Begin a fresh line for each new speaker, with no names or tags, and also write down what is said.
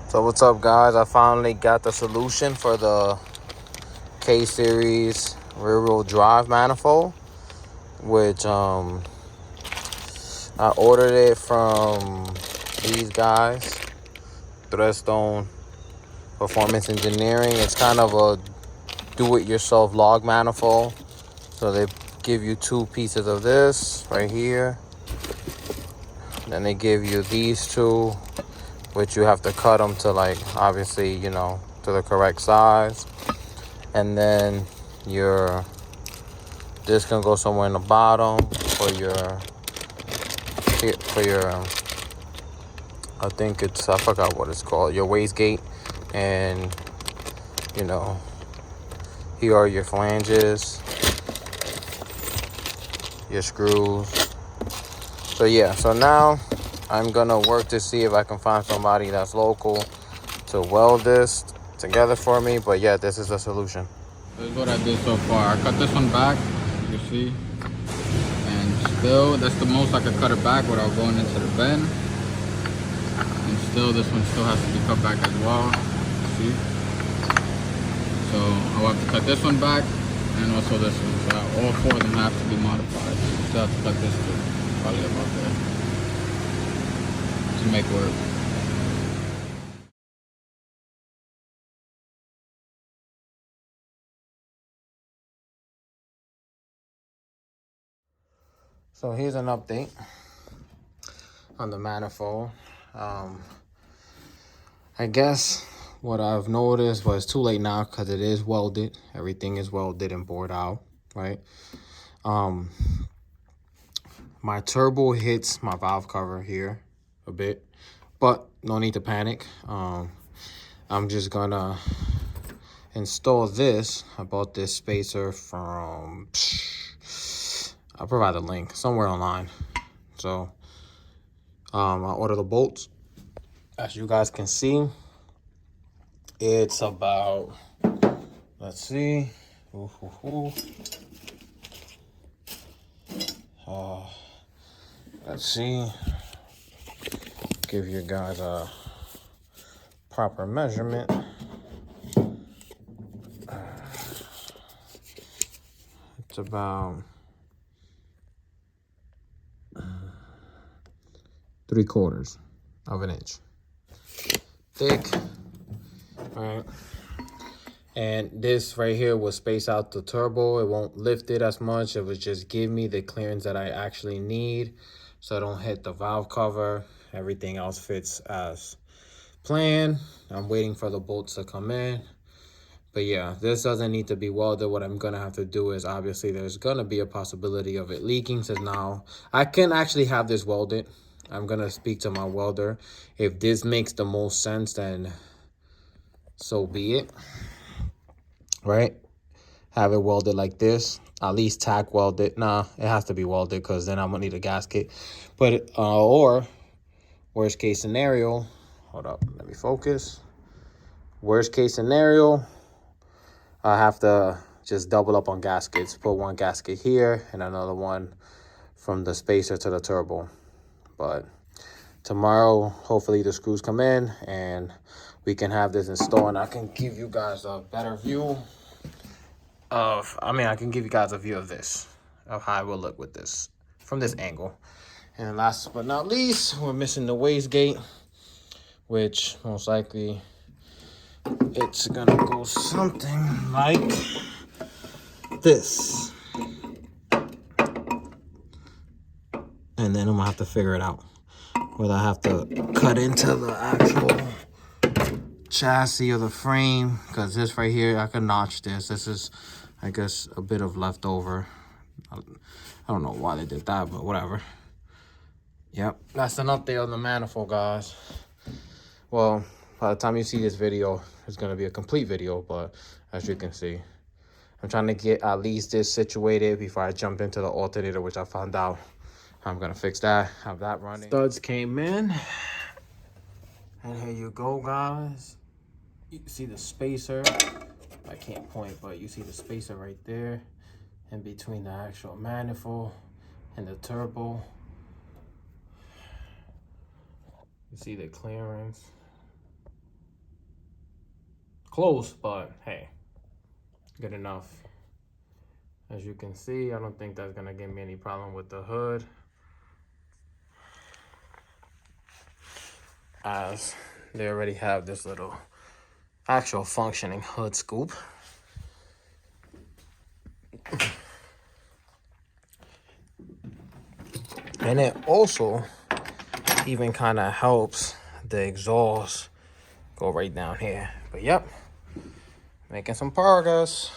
So what's up, guys? I finally got the solution for the K-Series rear-wheel drive manifold, which I ordered it from these guys, Treadstone Performance Engineering. It's kind of a do-it-yourself log manifold. So they give you two pieces of this right here. Then they give you these two, which you have to cut them to, like, obviously, you know, to the correct size. And then this can go somewhere in the bottom for your I think it's, I forgot what it's called, your wastegate. And you know, here are your flanges, your screws. So yeah, so now I'm gonna work to see if I can find somebody that's local to weld this together for me. But yeah, this is the solution.
This is what I did so far. I cut this one back, you can see, and still that's the most I could cut it back without going into the bend. And still this one still has to be cut back as well, see. So I'll have to cut this one back and also this one. So all four of them have to be modified. Still have to cut this too, probably about there, to make work.
So here's an update on the manifold. I guess what I've noticed was it's too late now because it is welded. Everything is welded and bored out, right? My turbo hits my valve cover here a bit, but no need to panic. I'm just gonna install this. I bought this spacer from, I'll provide a link somewhere online. So I ordered the bolts. As you guys can see, it's about, let's see, let's see, give you guys a proper measurement. It's about 3/4 of an inch thick. All right, and this right here will space out the turbo. It won't lift it as much. It would just give me the clearance that I actually need, so I don't hit the valve cover. Everything else fits as planned. I'm waiting for the bolts to come in. But yeah, this doesn't need to be welded. What I'm gonna have to do is, obviously there's gonna be a possibility of it leaking, so now I can actually have this welded. I'm gonna speak to my welder. If this makes the most sense, then so be it, right? Have it welded like this, at least tack weld it. Nah, it has to be welded because then I'm gonna need a gasket. But or worst case scenario, hold up, let me focus. Worst case scenario, I have to just double up on gaskets. Put one gasket here and another one from the spacer to the turbo. But tomorrow, hopefully the screws come in and we can have this installed, and I can give you guys a better view of, I can give you guys a view of this, of how it will look with this from this angle. And last but not least, we're missing the wastegate, which most likely it's gonna go something like this. And then I'm gonna have to figure it out, whether I have to cut into the actual chassis of the frame, because this right here, I can notch this. This is, I guess, a bit of leftover. I don't know why they did that, but whatever. Yep, that's an update on the manifold, guys. Well, by the time you see this video, it's gonna be a complete video, but as you can see, I'm trying to get at least this situated before I jump into the alternator, which I found out I'm gonna fix that, have that running. Studs came in, and here you go, guys. You see the spacer. I can't point, but you see the spacer right there in between the actual manifold and the turbo. You see the clearance. Close, but hey, good enough. As you can see, I don't think that's gonna give me any problem with the hood, as they already have this little actual functioning hood scoop. And it also even kind of helps the exhaust go right down here. But yep, making some progress.